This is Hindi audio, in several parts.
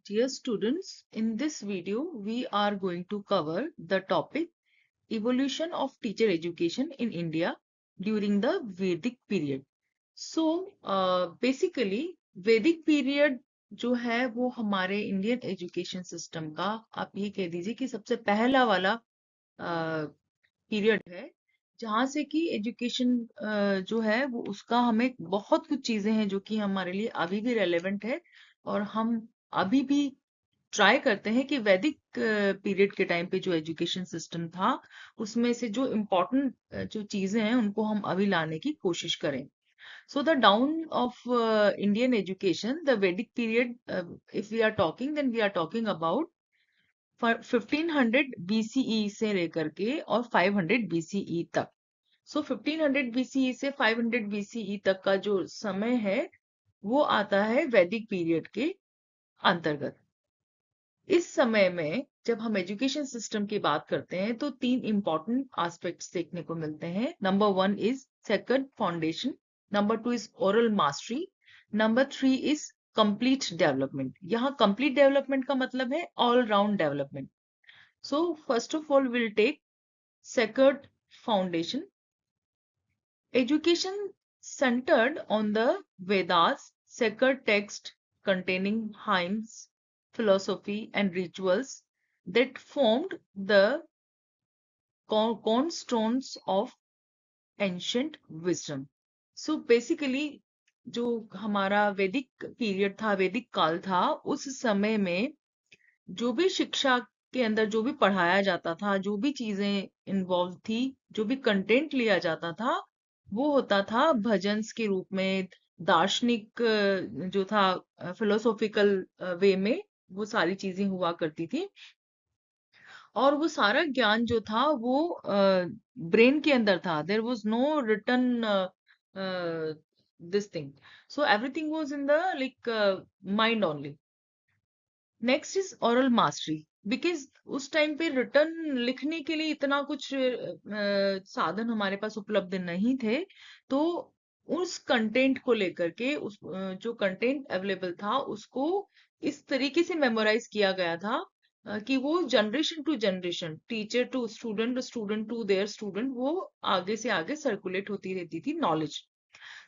Dear students, in this video, we are going to cover the topic Evolution of Teacher Education in India during the Vedic period. Basically, Vedic period जो है वो हमारे इंडियन एजुकेशन सिस्टम का आप ये कह दीजिए कि सबसे पहला वाला पीरियड है जहाँ से कि एजुकेशन जो है वो उसका हमें बहुत कुछ चीजें हैं जो कि हमारे लिए अभी भी रेलेवेंट है और हम अभी भी ट्राई करते हैं कि वैदिक पीरियड के टाइम पे जो एजुकेशन सिस्टम था उसमें से जो इम्पोर्टेंट जो चीजें हैं उनको हम अभी लाने की कोशिश करें. So the dawn of Indian education, the Vedic period, if we are talking, then we are talking about 1500 BCE से लेकर के और 500 BCE तक. So 1500 BCE से 500 BCE तक का जो समय है वो आता है वैदिक पीरियड के अंतर्गत. इस समय में जब हम एजुकेशन सिस्टम की बात करते हैं तो तीन इंपॉर्टेंट एस्पेक्ट्स देखने को मिलते हैं. Number one is second foundation, number two is oral mastery, number three is complete development. यहाँ कंप्लीट डेवलपमेंट का मतलब है all round development. So first of all will take second foundation. Education centered on the Vedas, sacred text containing hymns, philosophy, and rituals that formed the cornerstones of ancient wisdom. So basically, जो हमारा वैदिक पीरियड था, वैदिक काल था, उस समय में जो भी शिक्षा के अंदर जो भी पढ़ाया जाता था, जो भी चीजें इन्वॉल्व थी, जो भी कंटेंट लिया जाता था, वो होता था भजन्स के रूप में, दार्शनिक जो था फिलोसॉफिकल वे में वो सारी चीजें हुआ करती थी. और वो सारा ज्ञान जो था वो ब्रेन के अंदर था. There was no written this thing. So everything was in the like mind only. Next is oral mastery. Because उस टाइम पे रिटर्न लिखने के लिए इतना कुछ साधन हमारे पास उपलब्ध नहीं थे. तो उस कंटेंट को लेकर के जो कंटेंट अवेलेबल था उसको इस तरीके से मेमोराइज किया गया था कि वो generation to generation, teacher to student, student to their student, वो आगे से आगे सर्कुलेट होती रहती थी knowledge.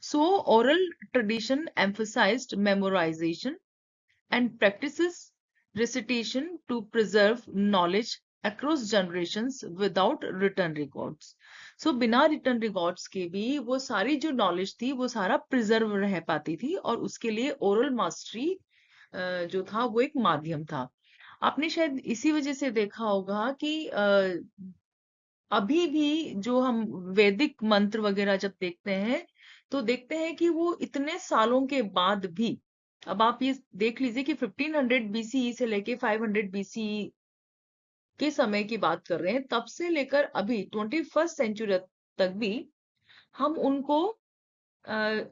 So oral tradition emphasized memorization and practices recitation to preserve knowledge across generations without written records. So बिना written records के भी वो सारी जो knowledge थी वो सारा preserve रह पाती थी और उसके लिए oral mastery जो था वो एक माध्यम था. आपने शायद इसी वजह से देखा होगा कि अभी भी जो हम वैदिक मंत्र वगैरह जब देखते हैं तो देखते हैं कि वो इतने सालों के बाद भी, अब आप ये देख लीजिए कि 1500 बीसीई से लेके 500 बीसीई के समय की बात कर रहे हैं, तब से लेकर अभी 21st सेंचुरी तक भी हम उनको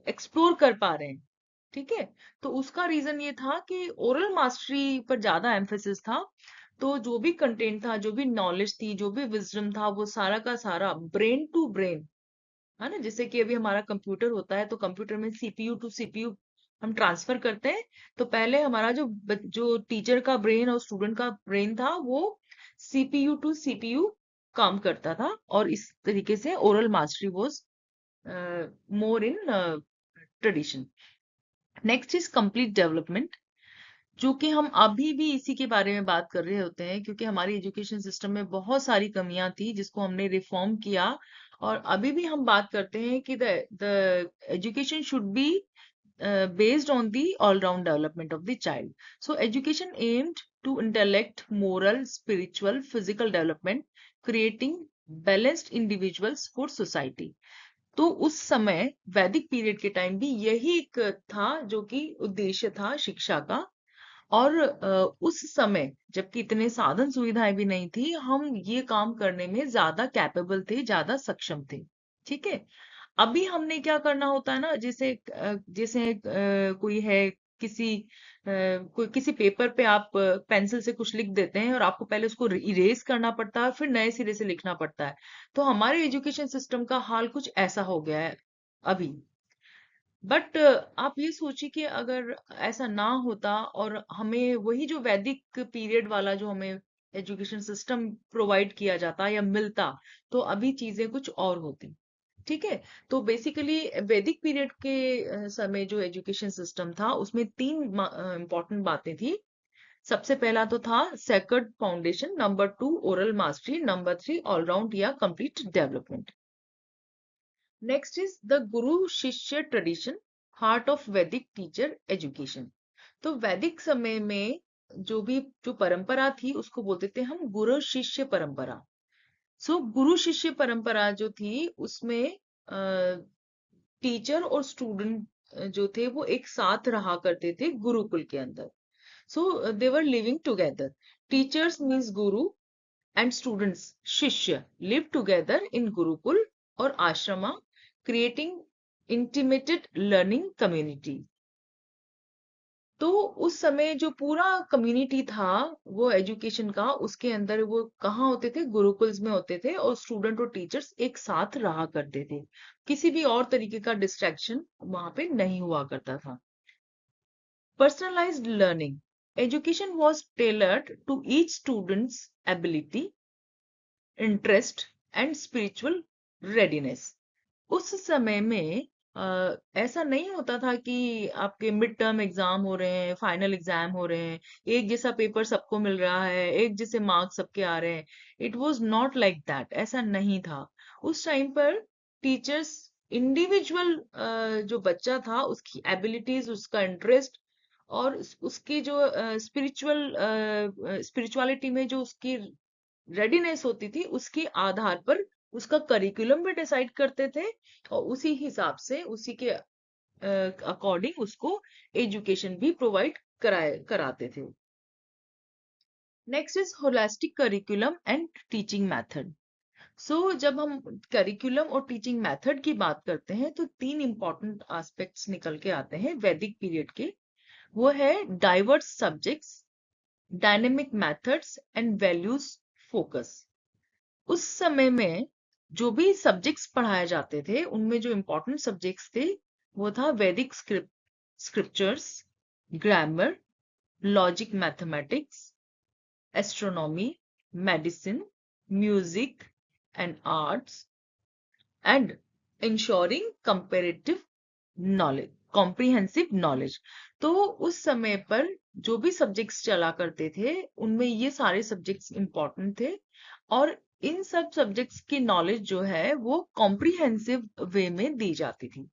एक्सप्लोर कर पा रहे हैं. ठीक है. तो उसका रीजन ये था कि ओरल मास्टरी पर ज्यादा एम्फेसिस था. तो जो भी कंटेंट था, जो भी नॉलेज थी, जो भी विजडम था, वो सारा का सारा ब्रेन टू ब्रेन, है ना. जैसे कि अभी हमारा कंप्यूटर होता है तो कंप्यूटर में सीपीयू टू सीपीयू हम ट्रांसफर करते हैं. तो पहले हमारा जो टीचर का ब्रेन और स्टूडेंट का ब्रेन था वो सीपीयू टू सीपीयू काम करता था. और इस तरीके से oral mastery was more in tradition. Next is complete development, जो कि हम अभी भी इसी के बारे में बात कर रहे होते हैं क्योंकि हमारी एजुकेशन सिस्टम में बहुत सारी कमियां थी जिसको हमने रिफॉर्म किया. और अभी भी हम बात करते हैं कि the education should be based on the all-round development of the child. So education aimed to intellect, moral, spiritual, physical development, creating balanced individuals for society. तो उस समय वैदिक पीरियड के टाइम भी यही एक था जो कि उद्देश्य था शिक्षा का. और उस समय जबकि इतने साधन सुविधाएं भी नहीं थी, हम ये काम करने में ज्यादा कैपेबल थे, ज्यादा सक्षम थे. ठीक है. अभी हमने क्या करना होता है ना, जैसे कोई है, किसी कोई किसी पेपर पे आप पेंसिल से कुछ लिख देते हैं और आपको पहले उसको इरेज करना पड़ता है, फिर नए सिरे से लिखना पड़ता है. तो हमारे एजुकेशन सिस्टम का हाल कुछ ऐसा हो गया है अभी. बट आप ये सोचिए कि अगर ऐसा ना होता और हमें वही जो वैदिक पीरियड वाला जो हमें एजुकेशन सिस्टम प्रोवाइड किया जाता या मिलता, तो अभी चीजें कुछ और होती। ठीक है। तो बेसिकली वैदिक पीरियड के समय जो एजुकेशन सिस्टम था उसमें तीन इंपॉर्टेंट बातें थी। सबसे पहला तो था sacred foundation, number two oral mastery, number three all round या complete development. Next is the guru shishya tradition, heart of Vaidik teacher education. तो वैदिक समय में जो परंपरा थी उसको बोलते थे हम गुरु शिष्य परंपरा। सो गुरु शिष्य परंपरा जो थी उसमें टीचर और स्टूडेंट जो थे वो एक साथ रहा करते थे गुरुकुल के अंदर। So they were living together. Teachers means guru and students shishya live together in gurukul or ashrama, creating intimated learning community। तो उस समय जो पूरा कम्युनिटी था वो एजुकेशन का, उसके अंदर वो कहाँ होते थे, गुरुकुल्स में होते थे, और स्टूडेंट और टीचर्स एक साथ रहा करते थे। किसी भी और तरीके का डिस्ट्रैक्शन वहां पे नहीं हुआ करता था। Personalized learning, education was tailored to each student's ability, interest and spiritual readiness. उस समय में ऐसा नहीं होता था कि आपके मिड टर्म एग्जाम हो रहे हैं, फाइनल एग्जाम हो रहे हैं, एक जैसा पेपर सबको मिल रहा है, एक जैसे मार्क्स सबके आ रहे हैं। It was not like that, ऐसा नहीं था। उस टाइम पर टीचर्स इंडिविजुअल जो बच्चा था उसकी एबिलिटीज, उसका इंटरेस्ट और उसकी जो स्पिरिचुअलिटी में जो उसकी रेडीनेस होती थी उसके आधार पर उसका करिकुलम भी डिसाइड करते थे, और उसी हिसाब से उसी के अकॉर्डिंग उसको एजुकेशन भी प्रोवाइड कराते थे। Next is holistic curriculum and teaching method. So जब हम करिकुलम और टीचिंग मेथड की बात करते हैं तो तीन इंपॉर्टेंट एस्पेक्ट्स निकल के आते हैं वैदिक पीरियड के। वो है diverse subjects, dynamic methods and values focus. उस समय में जो भी सब्जेक्ट्स पढ़ाए जाते थे उनमें जो इम्पोर्टेंट सब्जेक्ट्स थे वो था वैदिक scriptures, grammar, logic, mathematics, astronomy, medicine, music and arts, and ensuring comparative knowledge, comprehensive knowledge. तो उस समय पर जो भी सब्जेक्ट्स चला करते थे उनमें ये सारे सब्जेक्ट्स इंपॉर्टेंट थे, और इन सब सब्जेक्ट्स की नॉलेज जो है वो कॉम्प्रिहेंसिव वे में दी जाती थी।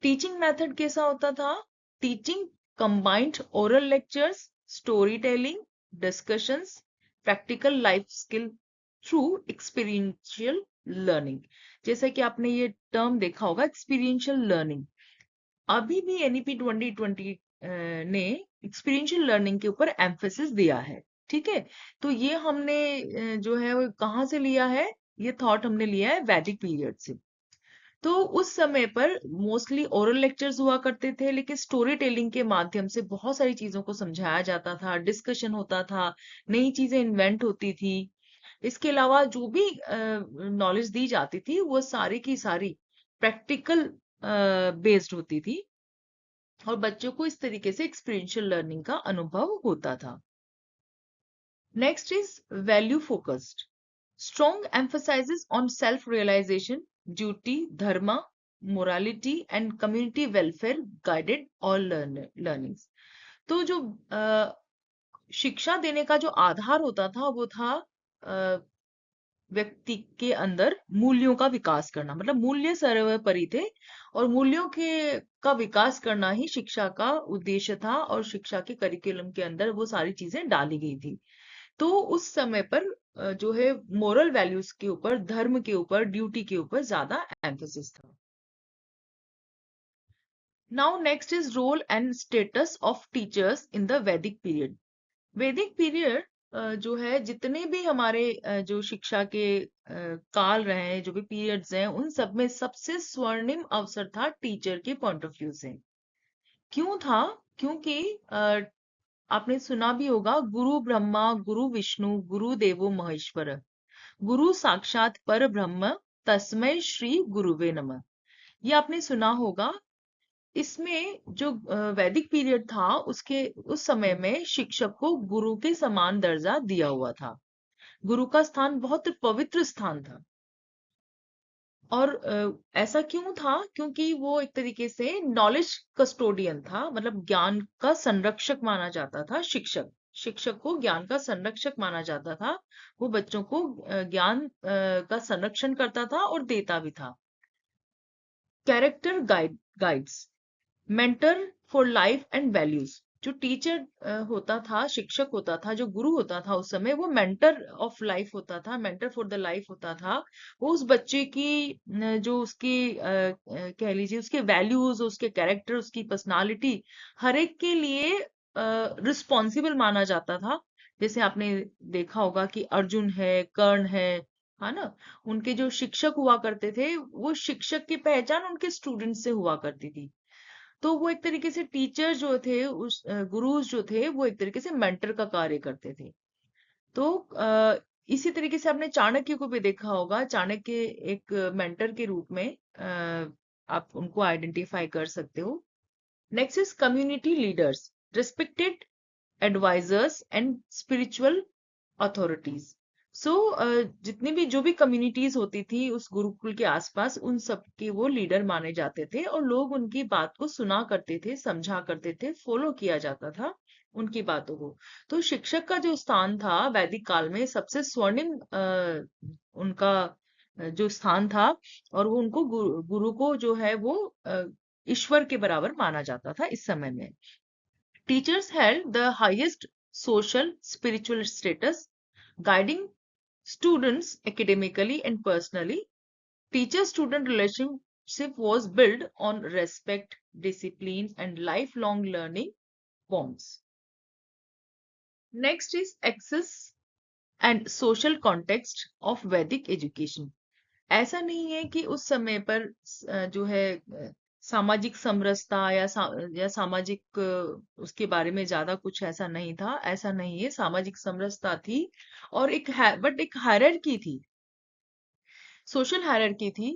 टीचिंग मेथड कैसा होता था? Teaching combined oral lectures, story telling, discussions, practical life skill through experiential learning. जैसे कि आपने ये टर्म देखा होगा एक्सपीरियंशियल लर्निंग। अभी भी एनईपी 2020 ने एक्सपीरियंशियल लर्निंग के ऊपर एम्फेसिस दिया है। ठीक है। तो ये हमने जो है वो कहाँ से लिया है? ये थॉट हमने लिया है वैदिक पीरियड से। तो उस समय पर मोस्टली ओरल लेक्चर्स हुआ करते थे, लेकिन स्टोरी टेलिंग के माध्यम से बहुत सारी चीजों को समझाया जाता था, डिस्कशन होता था, नई चीजें इन्वेंट होती थी। इसके अलावा जो भी नॉलेज दी जाती थी वो सारी की सारी प्रैक्टिकल बेस्ड होती थी, और बच्चों को इस तरीके से एक्सपीरियंशियल लर्निंग का अनुभव होता था। Next is value focused, strong emphasizes on self realization, duty, dharma, morality and community welfare guided all learnings. तो जो शिक्षा देने का जो आधार होता था वो था व्यक्ति के अंदर मूल्यों का विकास करना, मतलब मूल्य सर्वोपरि थे, और मूल्यों के का विकास करना ही शिक्षा का उद्देश्य था, और शिक्षा के करिकुलम के अंदर वो सारी चीजें डाली गई थी। तो उस समय पर जो है मोरल वैल्यूज के ऊपर, धर्म के ऊपर, ड्यूटी के ऊपर ज्यादा एम्फेसिस था। Now next is role and status of teachers in the Vedic period. Vedic period जो है, जितने भी हमारे जो शिक्षा के काल रहे हैं, जो भी पीरियड्स हैं, उन सब में सबसे स्वर्णिम अवसर था टीचर के पॉइंट ऑफ व्यू से। क्यों था? क्योंकि आपने सुना भी होगा, गुरु ब्रह्मा गुरु विष्णु गुरु देवो महेश्वर, गुरु साक्षात पर ब्रह्म, तस्मै श्री गुरुवे नमः। ये आपने सुना होगा इसमें जो वैदिक पीरियड था उसके उस समय में शिक्षक को गुरु के समान दर्जा दिया हुआ था। गुरु का स्थान बहुत पवित्र स्थान था। और ऐसा क्यों था? क्योंकि वो एक तरीके से नॉलेज कस्टोडियन था, मतलब ज्ञान का संरक्षक माना जाता था। शिक्षक शिक्षक को ज्ञान का संरक्षक माना जाता था। वो बच्चों को ज्ञान का संरक्षण करता था और देता भी था। Character guides, mentor for life and values. जो टीचर होता था, शिक्षक होता था, जो गुरु होता था उस समय, वो मेंटर ऑफ लाइफ होता था, मेंटर फॉर द लाइफ होता था। वो उस बच्चे की जो उसकी कह लीजिए उसके वैल्यूज, उसके कैरेक्टर, उसकी पर्सनालिटी, हर एक के लिए रिस्पॉन्सिबल माना जाता था। जैसे आपने देखा होगा कि अर्जुन है, कर्ण है ना, उनके जो शिक्षक हुआ करते थे, वो शिक्षक की पहचान उनके स्टूडेंट से हुआ करती थी। तो वो एक तरीके से टीचर जो थे, उस गुरुज जो थे, वो एक तरीके से मेंटर का कार्य करते थे। तो इसी तरीके से आपने चाणक्य को भी देखा होगा। चाणक्य एक मेंटर के रूप में आप उनको आइडेंटिफाई कर सकते हो। Next is community leaders, respected advisers and spiritual authorities. So जितनी भी जो भी कम्युनिटीज होती थी उस गुरुकुल के आसपास, उन सब के वो लीडर माने जाते थे और लोग उनकी बात को सुना करते थे, समझा करते थे, फॉलो किया जाता था उनकी बातों को। तो शिक्षक का जो स्थान था वैदिक काल में, सबसे स्वर्णिम उनका जो स्थान था। और वो उनको गुरु को जो है वो ईश्वर के बराबर माना जाता था इस समय में। Teachers held the highest social spiritual status, guiding students academically and personally. Teacher-student relationship was built on respect, discipline, and lifelong learning bonds. Next is access and social context of Vedic education. ऐसा नहीं है कि उस समय पर जो है सामाजिक समरसता या सामाजिक उसके बारे में ज्यादा कुछ ऐसा नहीं था। ऐसा नहीं है, सामाजिक समरसता थी और एक हायरार्की थी, सोशल हायरार्की थी।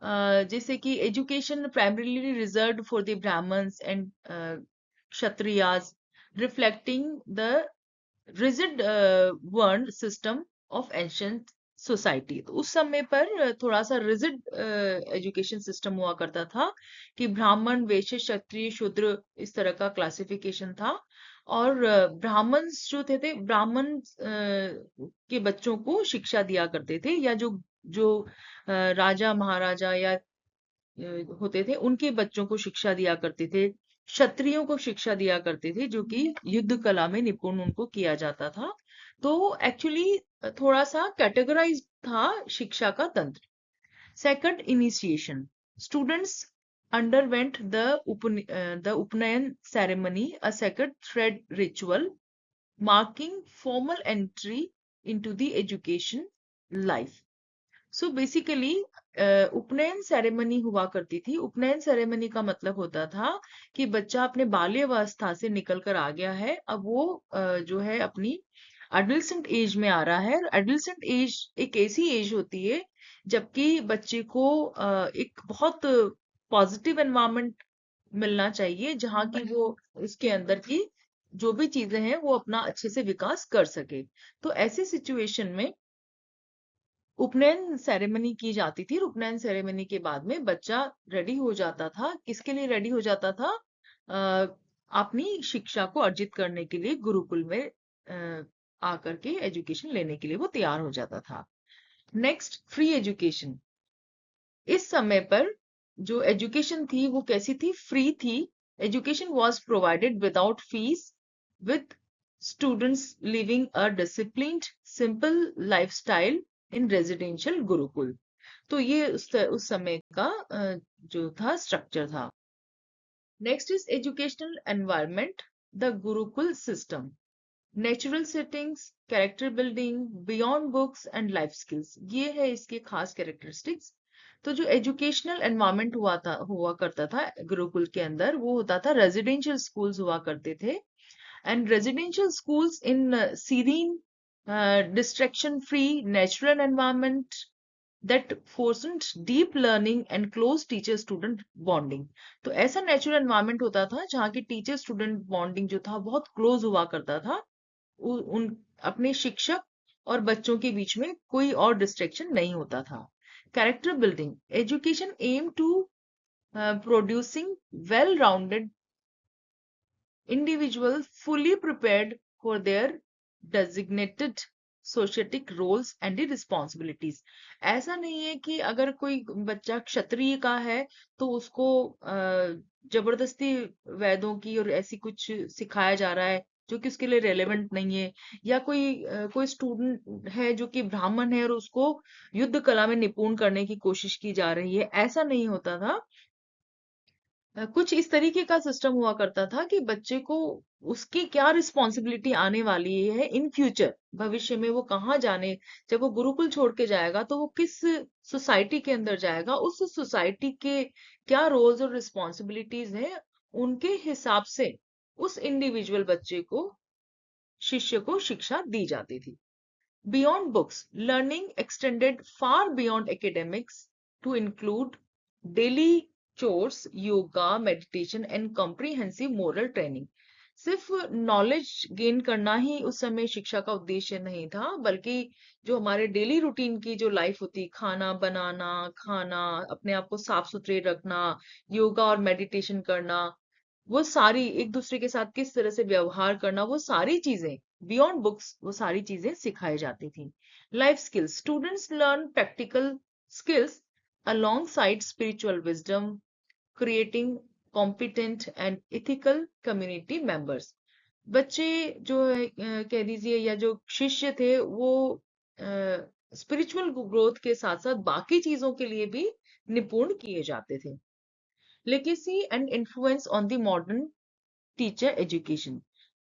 जैसे कि education primarily reserved for the Brahmins and Kshatriyas, reflecting the rigid varna system of ancient society. तो उस समय पर थोड़ा सा रिजिड एजुकेशन सिस्टम हुआ करता था कि ब्राह्मण, वैश्य, क्षत्रिय, शूद्र, इस तरह का क्लासिफिकेशन था। और ब्राह्मण जो थे ब्राह्मण के बच्चों को शिक्षा दिया करते थे, या जो जो राजा महाराजा या होते थे उनके बच्चों को शिक्षा दिया करते थे। क्षत्रियों को शिक्षा दिया करते थे, जो कि युद्ध कला में निपुण उनको किया जाता था। तो एक्चुअली थोड़ा सा कैटेगराइज था शिक्षा का तंत्र। Second, initiation. Students underwent the Upnayan ceremony, a sacred thread ritual marking formal entry into the education life. So basically उपनयन सेरेमनी हुआ करती थी। उपनयन सेरेमनी का मतलब होता था कि बच्चा अपने बाल्यावस्था से निकल कर आ गया है, अब वो जो है अपनी एडोलसेंट एज में आ रहा है। एडोलसेंट एज एक ऐसी एज होती है जबकि बच्चे को एक बहुत पॉजिटिव एनवायरनमेंट मिलना चाहिए, जहाँ की वो उसके अंदर की जो भी चीजें हैं वो अपना अच्छे से विकास कर सके। तो ऐसी सिचुएशन में उपनयन सेरेमनी की जाती थी। उपनयन सेरेमनी के बाद में बच्चा रेडी हो जाता था। किसके लिए रेडी हो जाता था? अपनी शिक्षा को अर्जित करने के लिए गुरुकुल में आकर के एजुकेशन लेने के लिए वो तैयार हो जाता था। Next, free education. इस समय पर जो एजुकेशन थी वो कैसी थी? फ्री थी। Education was provided without fees, with students living a disciplined simple lifestyle in residential Gurukul. तो ये उस समय का जो था स्ट्रक्चर था। Next is educational environment, the Gurukul system. Natural settings, character building beyond books and life skills, ये है इसके खास कैरेक्टरिस्टिक्स। तो जो एजुकेशनल एनवायरनमेंट हुआ करता था गुरुकुल के अंदर, वो होता था रेजिडेंशियल स्कूल्स हुआ करते थे। And residential schools in serene, distraction free, natural environment, that fostered deep learning and close teacher student bonding. तो ऐसा नेचुरल एनवायरनमेंट होता था जहाँ की टीचर स्टूडेंट बॉन्डिंग जो था बहुत क्लोज हुआ करता था। उन अपने शिक्षक और बच्चों के बीच में कोई और डिस्ट्रैक्शन नहीं होता था। Character building education aim to producing well rounded individual fully prepared for their designated societic roles and the responsibilities। ऐसा नहीं है कि अगर कोई बच्चा क्षत्रिय का है तो उसको जबरदस्ती वेदों की और ऐसी कुछ सिखाया जा रहा है जो कि उसके लिए रेलेवेंट नहीं है, या कोई स्टूडेंट है जो कि ब्राह्मण है और उसको युद्ध कला में निपुण करने की कोशिश की जा रही है, ऐसा नहीं होता था। कुछ इस तरीके का सिस्टम हुआ करता था कि बच्चे को उसकी क्या रिस्पॉन्सिबिलिटी आने वाली है इन फ्यूचर, भविष्य में वो कहाँ जाने, जब वो गुरुकुल छोड़ के जाएगा तो वो किस सोसाइटी के अंदर जाएगा, उस सोसाइटी के क्या रोल्स और रिस्पॉन्सिबिलिटीज हैं, उनके हिसाब से उस इंडिविजुअल बच्चे को, शिष्य को शिक्षा दी जाती थी। Beyond books, learning extended far beyond academics to include daily chores, yoga, meditation, and comprehensive moral training. सिर्फ नॉलेज गेन करना ही उस समय शिक्षा का उद्देश्य नहीं था, बल्कि जो हमारे डेली रूटीन की जो लाइफ होती, खाना बनाना, खाना, अपने आप को साफ सुथरे रखना, योगा और मेडिटेशन करना, वो सारी एक दूसरे के साथ किस तरह से व्यवहार करना, वो सारी चीजें बियॉन्ड बुक्स, वो सारी चीजें सिखाई जाती थी। Life skills, students learn practical skills alongside spiritual wisdom, creating competent and ethical community members। बच्चे जो है, कह दीजिए, या जो शिष्य थे वो स्पिरिचुअल ग्रोथ के साथ साथ बाकी चीजों के लिए भी निपुण किए जाते थे। Legacy and influence on the modern teacher education.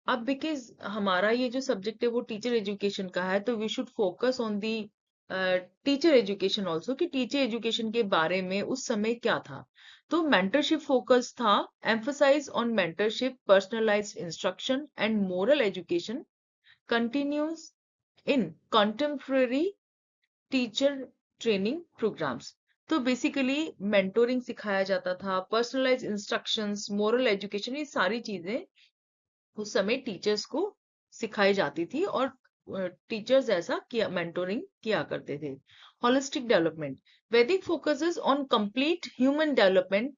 अब बिकॉज हमारा ये जो सब्जेक्ट है वो टीचर एजुकेशन का है, तो we should focus on the teacher education also, कि टीचर एजुकेशन के बारे में उस समय क्या था। तो मेंटरशिप फोकस था, emphasize on mentorship, personalized instruction and moral education continues in contemporary teacher training programs. तो बेसिकली मेंटोरिंग सिखाया जाता था, पर्सनलाइज इंस्ट्रक्शंस, मोरल एजुकेशन, ये सारी चीजें उस समय टीचर्स को सिखाई जाती थी, और टीचर्स ऐसा किया, मेंटोरिंग किया करते थे। Holistic development, Vaidik focuses on complete human development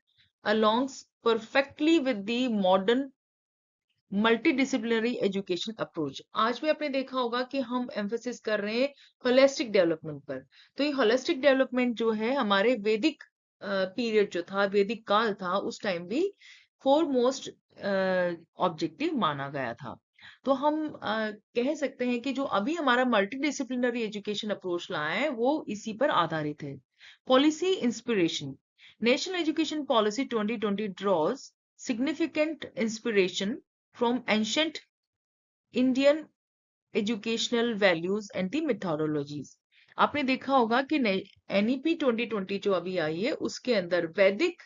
aligns perfectly with the modern multidisciplinary education approach. आज भी आपने देखा होगा कि हम एम्फेसिस कर रहे हैं होलिस्टिक डेवलपमेंट पर। तो ये होलिस्टिक डेवलपमेंट जो है हमारे वैदिक पीरियड जो था, वैदिक काल था, उस टाइम भी फोरमोस्ट ऑब्जेक्टिव माना गया था। तो हम कह सकते हैं कि जो अभी हमारा मल्टीडिसिप्लिनरी एजुकेशन अप्रोच लाया है वो इसी पर आधारित है। Policy inspiration, national education policy 2020 draws significant inspiration from ancient Indian educational values and the methodologies। आपने देखा होगा कि एनईपी 2020 जो अभी आई है उसके अंदर वैदिक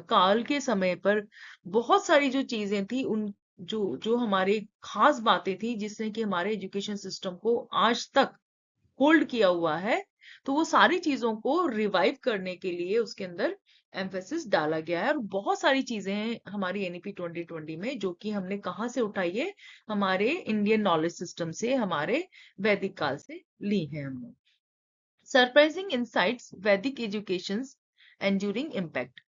काल के समय पर बहुत सारी जो चीजें थी, उन जो जो हमारे खास बातें थी जिसने कि हमारे एजुकेशन सिस्टम को आज तक होल्ड किया हुआ है, तो वो सारी चीजों को रिवाइव करने के लिए उसके अंदर एम्फेसिस डाला गया है। और बहुत सारी चीजें हैं हमारी एनईपी 2020 में जो कि हमने कहाँ से उठाई है, हमारे इंडियन नॉलेज सिस्टम से, हमारे वैदिक काल से ली है हमने। सरप्राइजिंग इंसाइट्स, वैदिक educations enduring impact,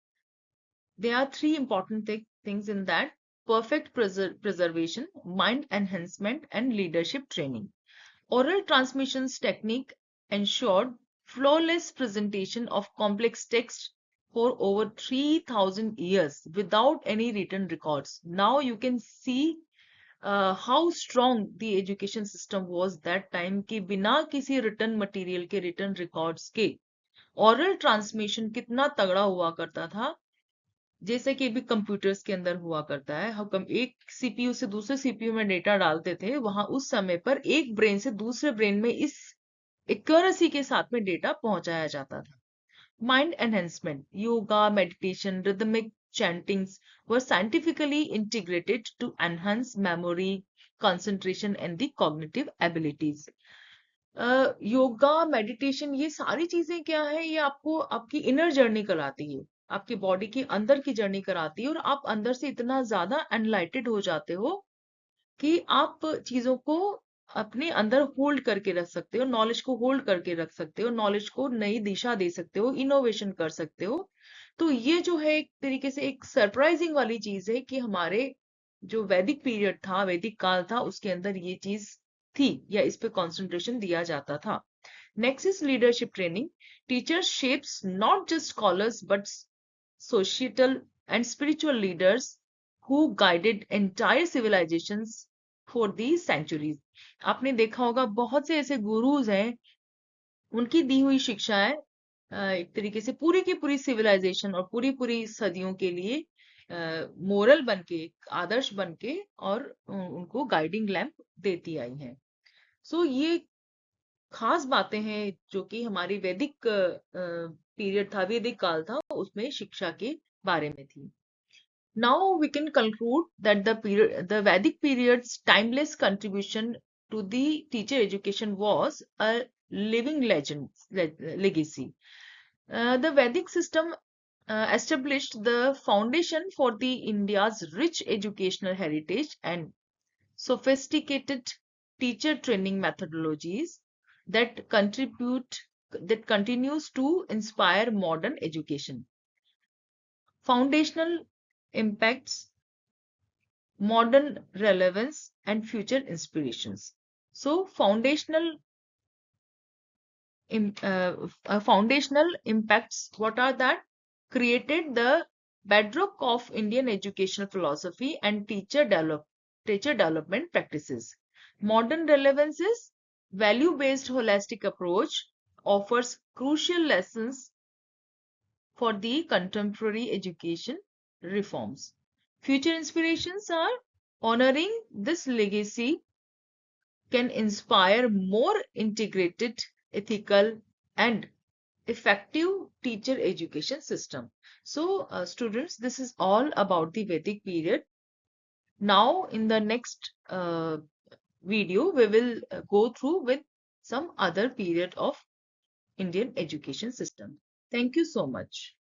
there are three important things in that: perfect preservation, mind enhancement, and leadership training। Oral transmissions technique ensured flawless presentation of complex text for over 3000 years without any written records। Now you can see how strong the education system was that time, कि बिना किसी written material के, written records के oral transmission कितना तगड़ा हुआ करता था। जैसे कि भी कंप्यूटर्स के अंदर हुआ करता है, हम एक सीपीयू से दूसरे सीपीयू में डेटा डालते थे, वहां उस समय पर एक ब्रेन से दूसरे ब्रेन में इस एक्यूरेसी के साथ में डेटा पहुंचाया जाता था। Mind enhancement, yoga, meditation, rhythmic chantings were scientifically integrated to enhance memory, concentration, and the cognitive abilities। Yoga, meditation, ये सारी चीजें क्या है, ये आपको आपकी इनर जर्नी कराती है, आपकी बॉडी की अंदर की जर्नी कराती है, और आप अंदर से इतना ज्यादा एनलाइटेड हो जाते हो कि आप चीजों को अपने अंदर होल्ड करके रख सकते हो, नॉलेज को होल्ड करके रख सकते हो, नॉलेज को नई दिशा दे सकते हो, इनोवेशन कर सकते हो। तो ये जो है एक तरीके से एक सरप्राइजिंग वाली चीज है कि हमारे जो वैदिक पीरियड था, वैदिक काल था, उसके अंदर ये चीज थी, या इस पे कंसंट्रेशन दिया जाता था। Next is leadership training. Teacher shapes not just scholars but societal and spiritual leaders who guided entire civilizations for the centuries। आपने देखा होगा बहुत से ऐसे गुरुज हैं, उनकी दी हुई शिक्षाएं एक तरीके से पूरी की पूरी सिविलाइजेशन और पूरी पूरी सदियों के लिए मोरल बन के, आदर्श बन के, और उनको गाइडिंग लैंप देती आई हैं। सो ये खास बातें हैं जो कि हमारी वैदिक पीरियड था, वैदिक काल था, उसमें शिक्षा के बारे में थी। Now we can conclude that the Vedic period's timeless contribution to the teacher education was a living legacy. The Vedic system established the foundation for the India's rich educational heritage and sophisticated teacher training methodologies that continues to inspire modern education. Foundational impacts, modern relevance, and future inspirations. So foundational impacts, what are that? Created the bedrock of Indian educational philosophy and teacher development practices. Modern relevance is value-based holistic approach, offers crucial lessons for the contemporary education reforms. Future inspirations are honoring this legacy can inspire more integrated, ethical, and effective teacher education system. So, students, this is all about the Vedic period. Now, in the next video, we will go through with some other period of Indian education system. Thank you so much.